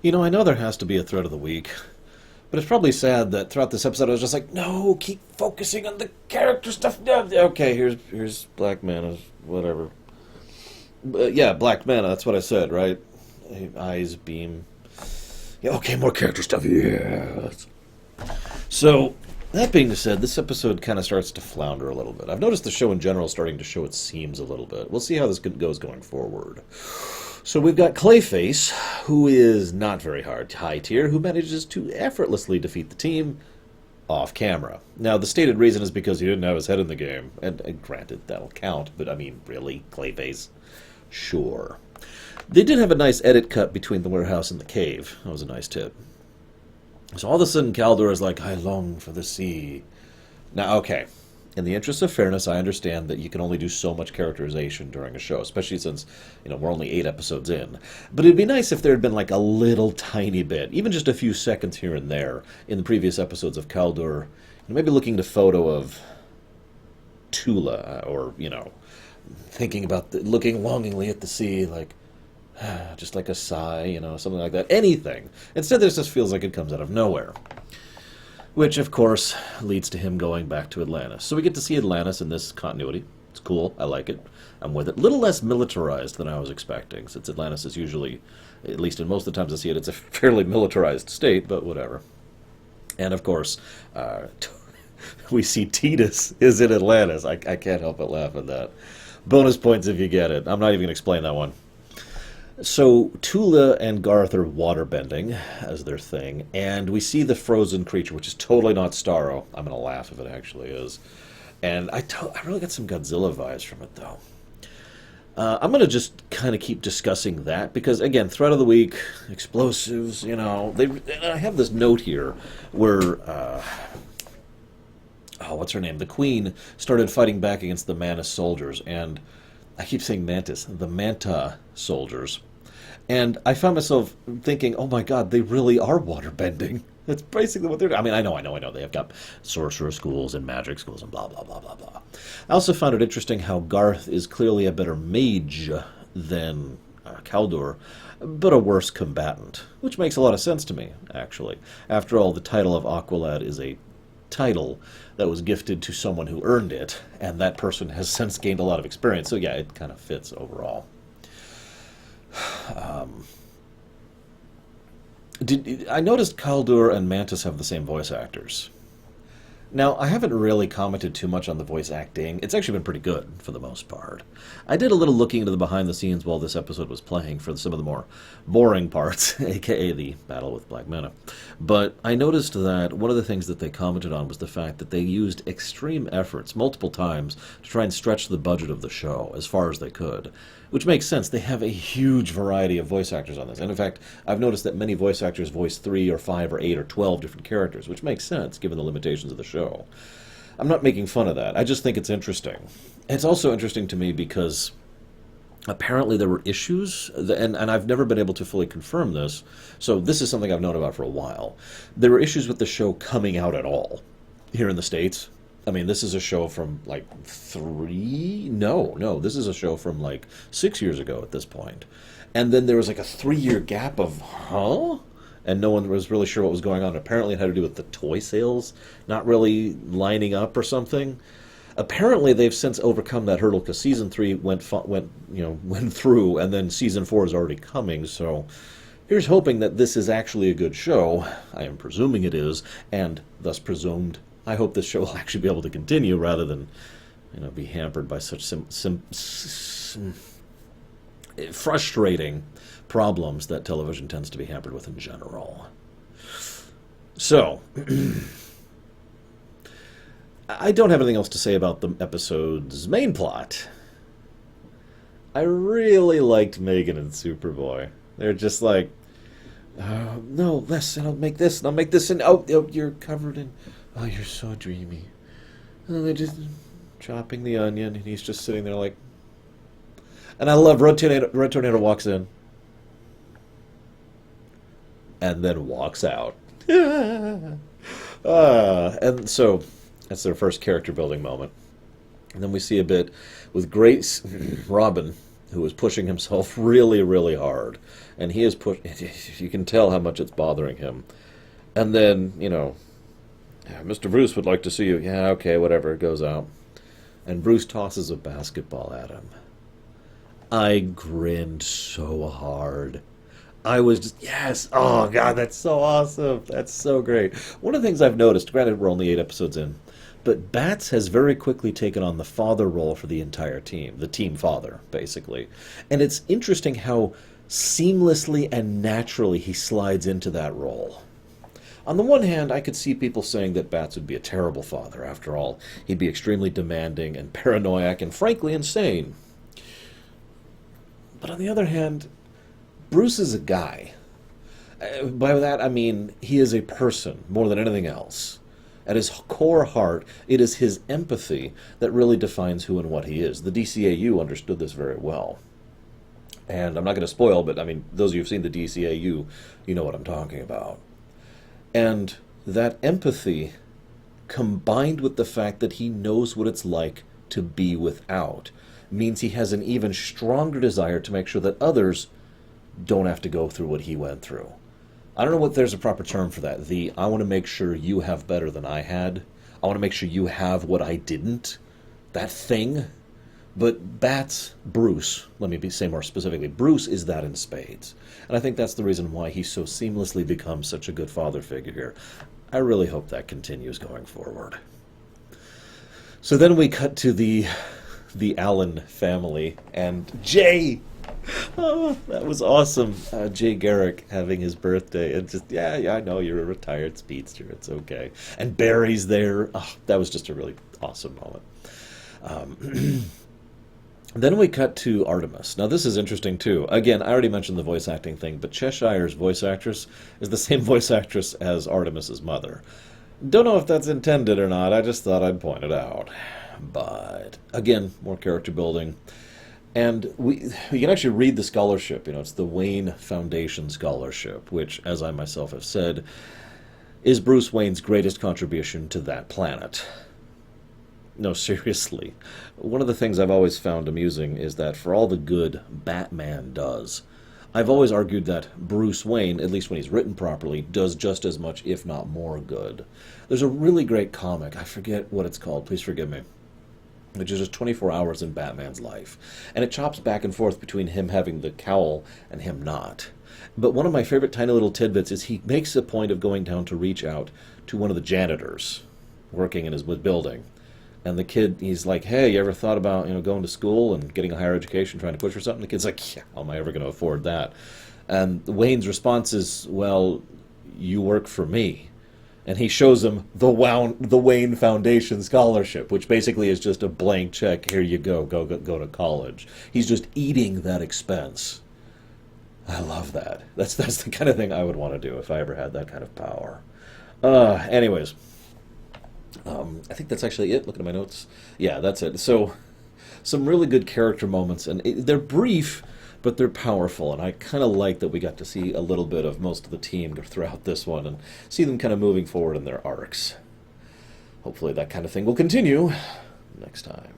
You know, I know there has to be a thread of the week, but it's probably sad that throughout this episode I was just like, no, keep focusing on the character stuff. No, okay, here's Black Mana, whatever. Yeah, Black Mana, that's what I said, right? Eyes, beam. Yeah, okay, more character stuff. Yeah. So, that being said, this episode kind of starts to flounder a little bit. I've noticed the show in general starting to show its seams a little bit. We'll see how this goes going forward. So we've got Clayface, who is not very high tier, who manages to effortlessly defeat the team off camera. Now, the stated reason is because he didn't have his head in the game. And granted, that'll count, but I mean, really, Clayface? Sure. They did have a nice edit cut between the warehouse and the cave. That was a nice tip. So all of a sudden, Caldor is like, I long for the sea. Now, okay, in the interest of fairness, I understand that you can only do so much characterization during a show, especially since, we're only 8 episodes in. But it'd be nice if there had been like a little tiny bit, even just a few seconds here and there, in the previous episodes of Caldor, maybe looking at a photo of Tula, or, thinking about, looking longingly at the sea, like, just like a sigh, something like that. Anything. Instead, this just feels like it comes out of nowhere. Which, of course, leads to him going back to Atlantis. So we get to see Atlantis in this continuity. It's cool. I like it. I'm with it. A little less militarized than I was expecting, since Atlantis is usually, at least in most of the times I see it, it's a fairly militarized state, but whatever. And, of course, we see Titus is in Atlantis. I can't help but laugh at that. Bonus points if you get it. I'm not even going to explain that one. So Tula and Garth are waterbending as their thing, and we see the frozen creature, which is totally not Starro. I'm going to laugh if it actually is. And I really got some Godzilla vibes from it, though. I'm going to just kind of keep discussing that, because, again, threat of the week, explosives, I have this note here where, what's her name? The Queen started fighting back against the Mantis soldiers, and I keep saying Mantis, the Manta soldiers. And I found myself thinking, oh my god, they really are waterbending. That's basically what they're doing. I mean, I know. They have got sorcerer schools and magic schools and blah, blah, blah, blah, blah. I also found it interesting how Garth is clearly a better mage than Caldor, but a worse combatant, which makes a lot of sense to me, actually. After all, the title of Aqualad is a title that was gifted to someone who earned it, and that person has since gained a lot of experience. So yeah, it kind of fits overall. I noticed Caldor and Mantis have the same voice actors. Now, I haven't really commented too much on the voice acting. It's actually been pretty good, for the most part. I did a little looking into the behind-the-scenes while this episode was playing for some of the more boring parts, a.k.a. the battle with Black Mana. But I noticed that one of the things that they commented on was the fact that they used extreme efforts multiple times to try and stretch the budget of the show as far as they could. Which makes sense. They have a huge variety of voice actors on this. And in fact, I've noticed that many voice actors voice 3 or 5 or 8 or 12 different characters, which makes sense given the limitations of the show. I'm not making fun of that. I just think it's interesting. It's also interesting to me because apparently there were issues, and I've never been able to fully confirm this, so this is something I've known about for a while. There were issues with the show coming out at all here in the States. I mean, this is a show from, like, this is a show from, like, 6 years ago at this point. And then there was, like, a 3-year gap of, and no one was really sure what was going on. Apparently it had to do with the toy sales not really lining up or something. Apparently they've since overcome that hurdle because Season 3 went through, and then Season 4 is already coming, so here's hoping that this is actually a good show. I am presuming it is, and thus presumed I hope this show will actually be able to continue rather than, be hampered by such frustrating problems that television tends to be hampered with in general. So, I don't have anything else to say about the episode's main plot. I really liked Megan and Superboy. They're just like, no, listen, I'll make this, and I'll make this, and oh, you're covered in... Oh, you're so dreamy. And they're just chopping the onion, and he's just sitting there like... And I love Red Tornado walks in. And then walks out. And so, that's their first character building moment. And then we see a bit with Grace, Robin, who is pushing himself really, really hard. And he is you can tell how much it's bothering him. And then, Mr. Bruce would like to see you. Yeah, okay, whatever, it goes out. And Bruce tosses a basketball at him. I grinned so hard. I was just, yes, oh God, that's so awesome. That's so great. One of the things I've noticed, granted we're only 8 episodes in, but Bats has very quickly taken on the father role for the entire team, the team father, basically. And it's interesting how seamlessly and naturally he slides into that role. On the one hand, I could see people saying that Bats would be a terrible father. After all, he'd be extremely demanding and paranoid and frankly insane. But on the other hand, Bruce is a guy. By that I mean he is a person more than anything else. At his core heart, it is his empathy that really defines who and what he is. The DCAU understood this very well. And I'm not going to spoil, but I mean, those of you who've seen the DCAU, you know what I'm talking about. And that empathy, combined with the fact that he knows what it's like to be without, means he has an even stronger desire to make sure that others don't have to go through what he went through. I don't know what there's a proper term for that. I want to make sure you have better than I had. I want to make sure you have what I didn't. That thing. But Bruce, let me say more specifically, Bruce is that in spades. And I think that's the reason why he so seamlessly becomes such a good father figure here. I really hope that continues going forward. So then we cut to the Allen family and Jay. Oh, that was awesome. Jay Garrick having his birthday. And just, yeah, I know you're a retired speedster. It's okay. And Barry's there. Oh, that was just a really awesome moment. Then we cut to Artemis. Now, this is interesting, too. Again, I already mentioned the voice acting thing, but Cheshire's voice actress is the same voice actress as Artemis's mother. Don't know if that's intended or not. I just thought I'd point it out. But, again, more character building. And we can actually read the scholarship. It's the Wayne Foundation Scholarship, which, as I myself have said, is Bruce Wayne's greatest contribution to that planet. No, seriously. One of the things I've always found amusing is that for all the good Batman does, I've always argued that Bruce Wayne, at least when he's written properly, does just as much, if not more good. There's a really great comic, I forget what it's called, please forgive me, which is just 24 hours in Batman's life. And it chops back and forth between him having the cowl and him not. But one of my favorite tiny little tidbits is he makes a point of going down to reach out to one of the janitors working in his building. And the kid, he's like, hey, you ever thought about, going to school and getting a higher education, trying to push for something? The kid's like, yeah, how am I ever going to afford that? And Wayne's response is, well, you work for me. And he shows him the Wayne Foundation Scholarship, which basically is just a blank check. Here you go to college. He's just eating that expense. I love that. That's the kind of thing I would want to do if I ever had that kind of power. Anyways. I think that's actually it. Looking at my notes. Yeah, that's it. So, some really good character moments, and they're brief, but they're powerful, and I kind of like that we got to see a little bit of most of the team throughout this one, and see them kind of moving forward in their arcs. Hopefully that kind of thing will continue next time.